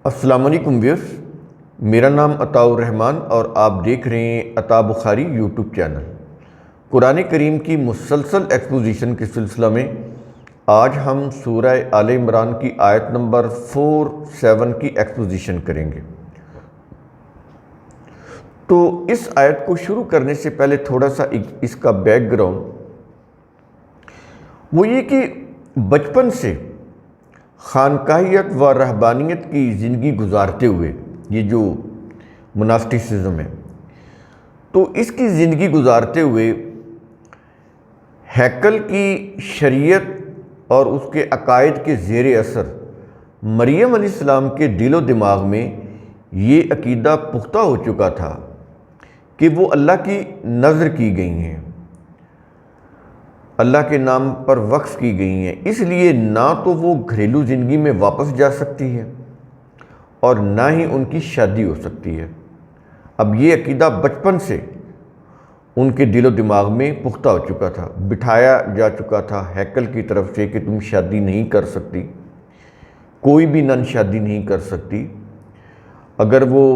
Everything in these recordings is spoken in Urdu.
السلام علیکم ویورز، میرا نام عطاء الرحمن اور آپ دیکھ رہے ہیں عطا بخاری یوٹیوب چینل۔ قرآن کریم کی مسلسل ایکسپوزیشن کے سلسلہ میں آج ہم سورہ آل عمران کی آیت نمبر 47 کی ایکسپوزیشن کریں گے۔ تو اس آیت کو شروع کرنے سے پہلے تھوڑا سا اس کا بیک گراؤنڈ وہ یہ کہ بچپن سے خانقاہیت و رہبانیت کی زندگی گزارتے ہوئے یہ جو منافقسزم ہے، تو اس کی زندگی گزارتے ہوئے ہیکل کی شریعت اور اس کے عقائد کے زیر اثر مریم علیہ السلام کے دل و دماغ میں یہ عقیدہ پختہ ہو چکا تھا کہ وہ اللہ کی نذر کی گئی ہیں، اللہ کے نام پر وقف کی گئی ہیں، اس لیے نہ تو وہ گھریلو زندگی میں واپس جا سکتی ہے اور نہ ہی ان کی شادی ہو سکتی ہے۔ اب یہ عقیدہ بچپن سے ان کے دل و دماغ میں پختہ ہو چکا تھا، بٹھایا جا چکا تھا ہیکل کی طرف سے کہ تم شادی نہیں کر سکتی، کوئی بھی نن شادی نہیں کر سکتی۔ اگر وہ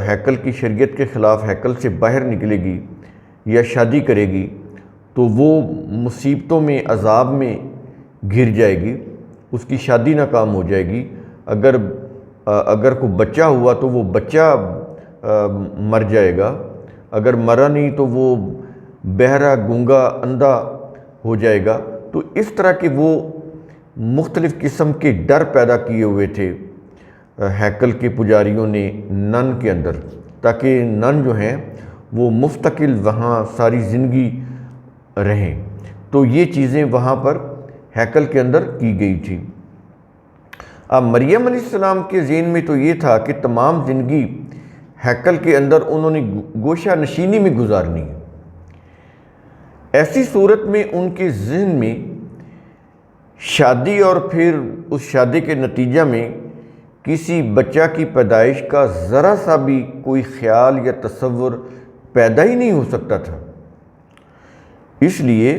ہیکل کی شریعت کے خلاف ہیکل سے باہر نکلے گی یا شادی کرے گی تو وہ مصیبتوں میں، عذاب میں گر جائے گی، اس کی شادی ناکام ہو جائے گی۔ اگر کوئی بچہ ہوا تو وہ بچہ مر جائے گا، اگر مرا نہیں تو وہ بہرا، گونگا، اندھا ہو جائے گا۔ تو اس طرح کے وہ مختلف قسم کے ڈر پیدا کیے ہوئے تھے ہیکل کے پجاریوں نے نن کے اندر، تاکہ نن جو ہیں وہ مستقل وہاں ساری زندگی رہیں۔ تو یہ چیزیں وہاں پر ہیکل کے اندر کی گئی تھی۔ اب مریم علیہ السلام کے ذہن میں تو یہ تھا کہ تمام زندگی ہیکل کے اندر انہوں نے گوشہ نشینی میں گزارنی ہے۔ ایسی صورت میں ان کے ذہن میں شادی اور پھر اس شادی کے نتیجہ میں کسی بچہ کی پیدائش کا ذرا سا بھی کوئی خیال یا تصور پیدا ہی نہیں ہو سکتا تھا۔ اس لیے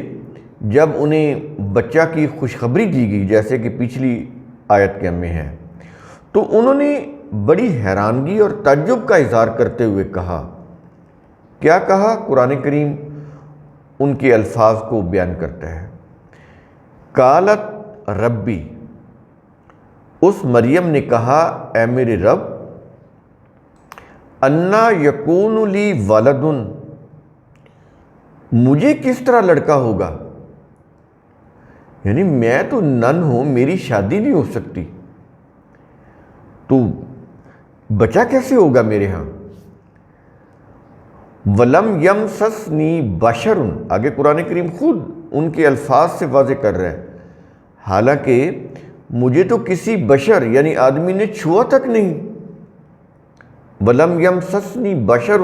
جب انہیں بچہ کی خوشخبری دی گئی، جیسے کہ پچھلی آیت کے میں ہے، تو انہوں نے بڑی حیرانگی اور تعجب کا اظہار کرتے ہوئے کہا۔ کیا کہا؟ قرآن کریم ان کے الفاظ کو بیان کرتا ہے۔ قالت ربی، اس مریم نے کہا اے میرے رب، انا یکون لی ولد، مجھے کس طرح لڑکا ہوگا؟ یعنی میں تو نن ہوں، میری شادی نہیں ہو سکتی، تو بچہ کیسے ہوگا میرے ہاں؟ ولم یمسسنی بشر، آگے قرآن کریم خود ان کے الفاظ سے واضح کر رہا ہے، حالانکہ مجھے تو کسی بشر یعنی آدمی نے چھوا تک نہیں۔ ولم یمسسنی بشر،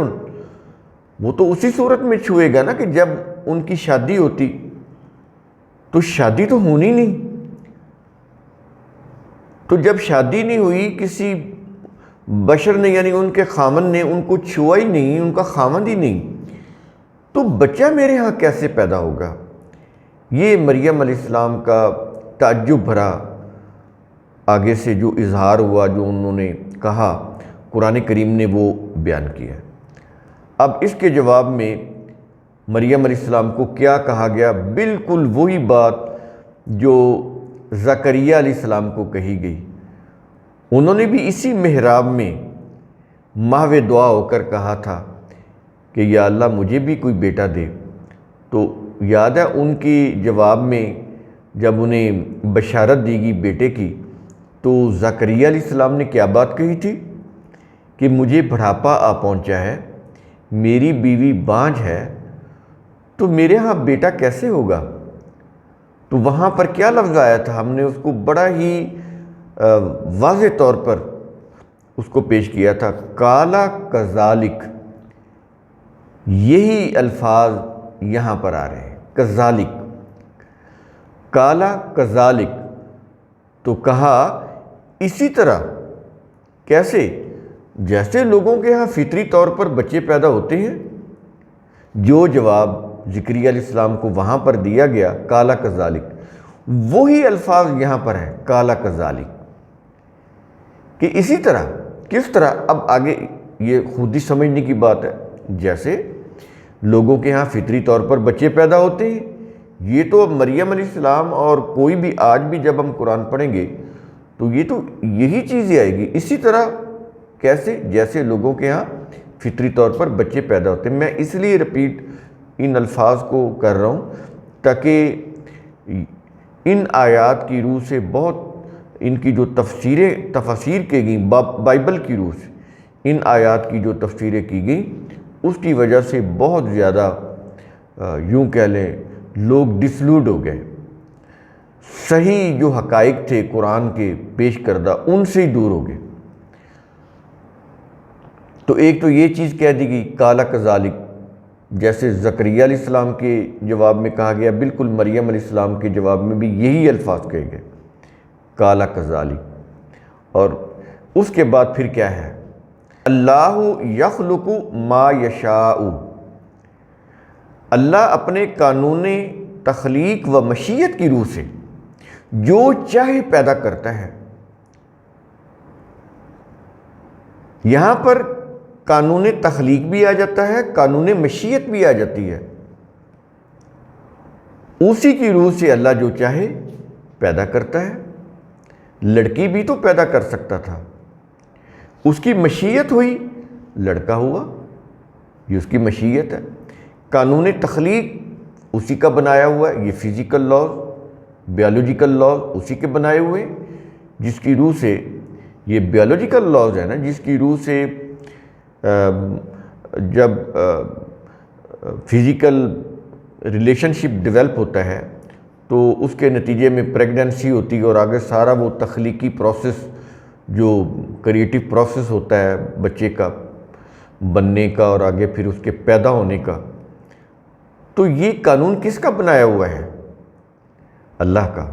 وہ تو اسی صورت میں چھوئے گا نا کہ جب ان کی شادی ہوتی، تو شادی تو ہونی نہیں۔ تو جب شادی نہیں ہوئی، کسی بشر نے یعنی ان کے خامن نے ان کو چھوا ہی نہیں، ان کا خامن ہی نہیں، تو بچہ میرے ہاں کیسے پیدا ہوگا؟ یہ مریم علیہ السلام کا تعجب بھرا آگے سے جو اظہار ہوا، جو انہوں نے کہا، قرآن کریم نے وہ بیان کیا۔ اب اس کے جواب میں مریم علیہ السلام کو کیا کہا گیا؟ بالکل وہی بات جو زکریا علیہ السلام کو کہی گئی۔ انہوں نے بھی اسی محراب میں محو دعا ہو کر کہا تھا کہ یا اللہ مجھے بھی کوئی بیٹا دے۔ تو یاد ہے ان کی جواب میں جب انہیں بشارت دی گئی بیٹے کی، تو زکریا علیہ السلام نے کیا بات کہی تھی کہ مجھے بڑھاپا آ پہنچا ہے، میری بیوی بانجھ ہے، تو میرے ہاں بیٹا کیسے ہوگا؟ تو وہاں پر کیا لفظ آیا تھا؟ ہم نے اس کو بڑا ہی واضح طور پر اس کو پیش کیا تھا، قالا کذالک۔ یہی الفاظ یہاں پر آ رہے ہیں، کذالک، قالا کذالک، تو کہا اسی طرح۔ کیسے؟ جیسے لوگوں کے ہاں فطری طور پر بچے پیدا ہوتے ہیں۔ جو جواب زکریا علیہ السلام کو وہاں پر دیا گیا، قالا کذالک، وہی الفاظ یہاں پر ہے، قالا کذالک۔ کہ اسی طرح کس طرح، اب آگے یہ خود ہی سمجھنے کی بات ہے، جیسے لوگوں کے ہاں فطری طور پر بچے پیدا ہوتے ہیں، یہ تو اب مریم علیہ السلام اور کوئی بھی آج بھی جب ہم قرآن پڑھیں گے تو یہ تو یہی چیزیں آئے گی۔ اسی طرح کیسے؟ جیسے لوگوں کے ہاں فطری طور پر بچے پیدا ہوتے ہیں۔ میں اس لیے رپیٹ ان الفاظ کو کر رہا ہوں تاکہ ان آیات کی روح سے بہت ان کی جو تفسیر کی گئیں بائبل کی روح سے، ان آیات کی جو تفسیریں کی گئیں اس کی وجہ سے بہت زیادہ یوں کہہ لیں لوگ ڈسلوڈ ہو گئے، صحیح جو حقائق تھے قرآن کے پیش کردہ ان سے ہی دور ہو گئے۔ تو ایک تو یہ چیز کہہ دی گئی قال کذالک، جیسے زکریا علیہ السلام کے جواب میں کہا گیا، بالکل مریم علیہ السلام کے جواب میں بھی یہی الفاظ کہے گئے قال کذالک۔ اور اس کے بعد پھر کیا ہے؟ اللہ یخلق ما یشاء، اللہ اپنے قانون تخلیق و مشیت کی روح سے جو چاہے پیدا کرتا ہے۔ یہاں پر قانون تخلیق بھی آ جاتا ہے، قانون مشیت بھی آ جاتی ہے۔ اسی کی روح سے اللہ جو چاہے پیدا کرتا ہے۔ لڑکی بھی تو پیدا کر سکتا تھا، اس کی مشیت ہوئی، لڑکا ہوا، یہ اس کی مشیت ہے۔ قانون تخلیق اسی کا بنایا ہوا ہے، یہ فزیکل لاز، بیالوجیکل لاز اسی کے بنائے ہوئے، جس کی روح سے یہ بیالوجیکل لاز ہے نا، جس کی روح سے جب فزیکل ریلیشن شپ ڈیولپ ہوتا ہے تو اس کے نتیجے میں پریگننسی ہوتی ہے، اور آگے سارا وہ تخلیقی پروسیس جو کریٹو پروسیس ہوتا ہے بچے کا بننے کا اور آگے پھر اس کے پیدا ہونے کا، تو یہ قانون کس کا بنایا ہوا ہے؟ اللہ کا۔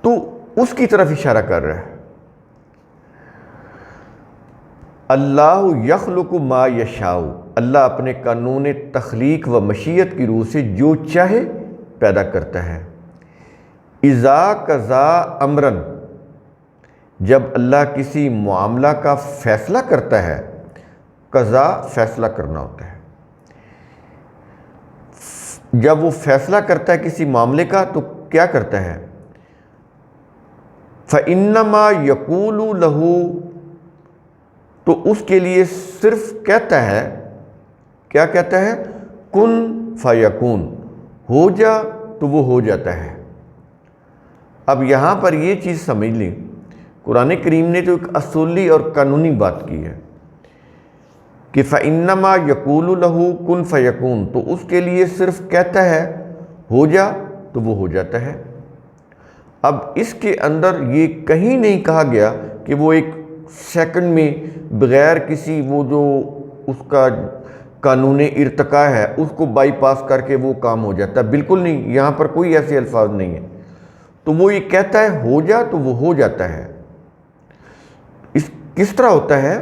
تو اس کی طرف اشارہ کر رہا ہے اللہ یخلق ما یشاء، اللہ اپنے قانون تخلیق و مشیت کی روح سے جو چاہے پیدا کرتا ہے۔ اذا قضا امرا، جب اللہ کسی معاملہ کا فیصلہ کرتا ہے، قضا فیصلہ کرنا ہوتا ہے، جب وہ فیصلہ کرتا ہے کسی معاملے کا تو کیا کرتا ہے؟ فَإِنَّمَا يَقُولُ لَهُ، تو اس کے لیے صرف کہتا ہے، کیا کہتا ہے؟ کن فیکون، ہو جا تو وہ ہو جاتا ہے۔ اب یہاں پر یہ چیز سمجھ لیں، قرآن کریم نے تو ایک اصولی اور قانونی بات کی ہے کہ فَإِنَّمَا يَقُولُ لَهُ كُن فَيَكُونُ، تو اس کے لیے صرف کہتا ہے ہو جا تو وہ ہو جاتا ہے۔ اب اس کے اندر یہ کہیں نہیں کہا گیا کہ وہ ایک سیکنڈ میں بغیر کسی وہ جو اس کا قانون ارتقاء ہے اس کو بائی پاس کر کے وہ کام ہو جاتا ہے، بالکل نہیں، یہاں پر کوئی ایسے الفاظ نہیں ہیں۔ تو وہ یہ کہتا ہے ہو جا تو وہ ہو جاتا ہے۔ کس طرح ہوتا ہے؟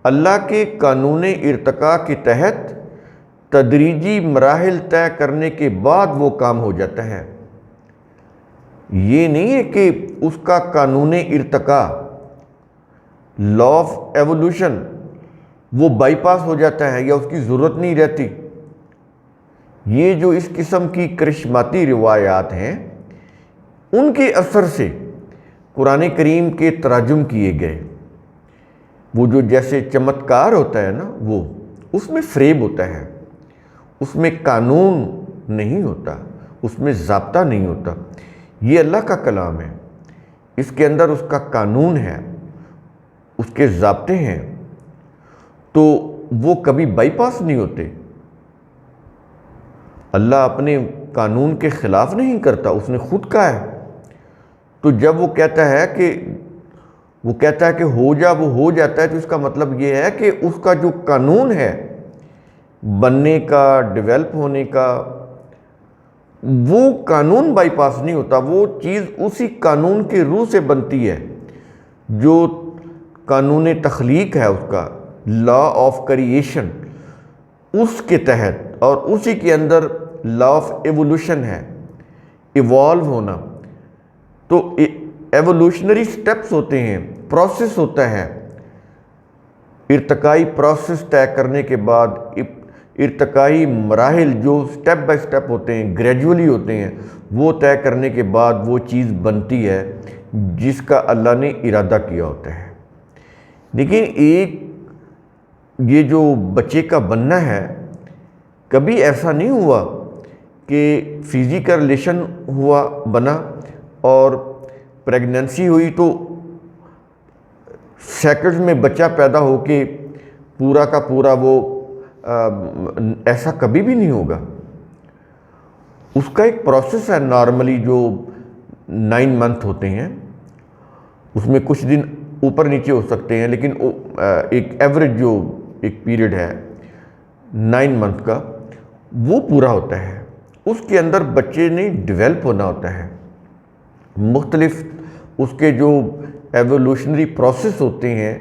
اللہ کے قانون ارتقاء کے تحت تدریجی مراحل طے کرنے کے بعد وہ کام ہو جاتا ہے۔ یہ نہیں ہے کہ اس کا قانون ارتقاء، لا آف ایوولوشن، وہ بائی پاس ہو جاتا ہے یا اس کی ضرورت نہیں رہتی۔ یہ جو اس قسم کی کرشماتی روایات ہیں ان کے اثر سے قرآن کریم کے تراجم کیے گئے، وہ جو جیسے چمتکار ہوتا ہے نا، وہ اس میں فریب ہوتا ہے، اس میں قانون نہیں ہوتا، اس میں ضابطہ نہیں ہوتا۔ یہ اللہ کا کلام ہے، اس کے اندر اس کا قانون ہے، اس کے ضابطے ہیں، تو وہ کبھی بائی پاس نہیں ہوتے۔ اللہ اپنے قانون کے خلاف نہیں کرتا، اس نے خود کہا ہے۔ تو جب وہ کہتا ہے کہ ہو جا وہ ہو جاتا ہے، تو اس کا مطلب یہ ہے کہ اس کا جو قانون ہے بننے کا، ڈیولپ ہونے کا، وہ قانون بائی پاس نہیں ہوتا، وہ چیز اسی قانون کے روح سے بنتی ہے جو قانون تخلیق ہے، اس کا لا آف کریشن، اس کے تحت، اور اسی کے اندر لا آف ایوولوشن ہے، ایوالو ہونا۔ تو ایوولوشنری سٹیپس ہوتے ہیں، پروسیس ہوتا ہے، ارتقائی پروسیس طے کرنے کے بعد ارتقائی مراحل جو سٹیپ بائی سٹیپ ہوتے ہیں، گریجولی ہوتے ہیں، وہ طے کرنے کے بعد وہ چیز بنتی ہے جس کا اللہ نے ارادہ کیا ہوتا ہے۔ لیکن یہ جو بچے کا بننا ہے، کبھی ایسا نہیں ہوا کہ فزیکل ریلیشن ہوا، بنا اور پریگننسی ہوئی تو سیکنڈز میں بچہ پیدا ہو کے پورا کا پورا وہ ایسا کبھی بھی نہیں ہوگا۔ اس کا ایک پروسیس ہے نارملی جو 9 منتھ ہوتے ہیں، اس میں کچھ دن اوپر نیچے ہو سکتے ہیں، لیکن ایک ایوریج جو ایک پیریڈ ہے 9 منتھ کا وہ پورا ہوتا ہے۔ اس کے اندر بچے نے ڈیولپ ہونا ہوتا ہے، مختلف اس کے جو ایوولوشنری پروسیس ہوتے ہیں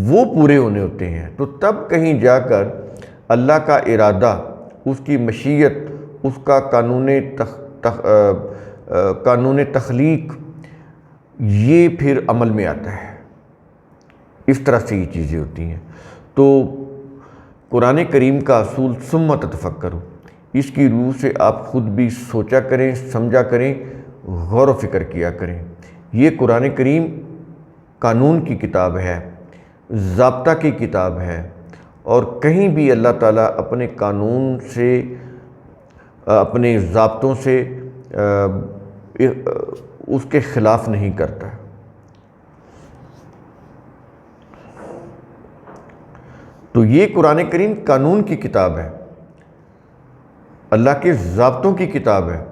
وہ پورے ہونے ہوتے ہیں، تو تب کہیں جا کر اللہ کا ارادہ، اس کی مشیت، اس کا قانون تخلیق یہ پھر عمل میں آتا ہے۔ اس طرح سے یہ چیزیں ہوتی ہیں۔ تو قرآن کریم کا اصول ثم تتفکروا، اس کی روح سے آپ خود بھی سوچا کریں، سمجھا کریں، غور و فکر کیا کریں۔ یہ قرآن کریم قانون کی کتاب ہے، ضابطہ کی کتاب ہے، اور کہیں بھی اللہ تعالیٰ اپنے قانون سے، اپنے ضابطوں سے اس کے خلاف نہیں کرتا۔ تو یہ قرآن کریم قانون کی کتاب ہے، اللہ کے ضابطوں کی کتاب ہے،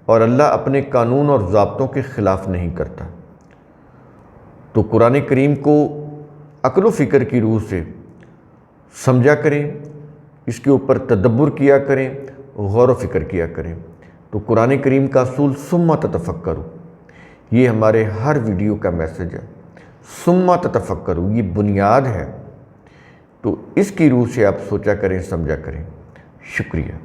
اور اللہ اپنے قانون اور ضابطوں کے خلاف نہیں کرتا۔ تو قرآن کریم کو عقل و فکر کی روح سے سمجھا کریں، اس کے اوپر تدبر کیا کریں، غور و فکر کیا کریں۔ تو قرآن کریم کا اصول ثم تتفکروا، یہ ہمارے ہر ویڈیو کا میسج ہے۔ ثم تتفکروا یہ بنیاد ہے، تو اس کی روح سے آپ سوچا کریں، سمجھا کریں۔ شکریہ۔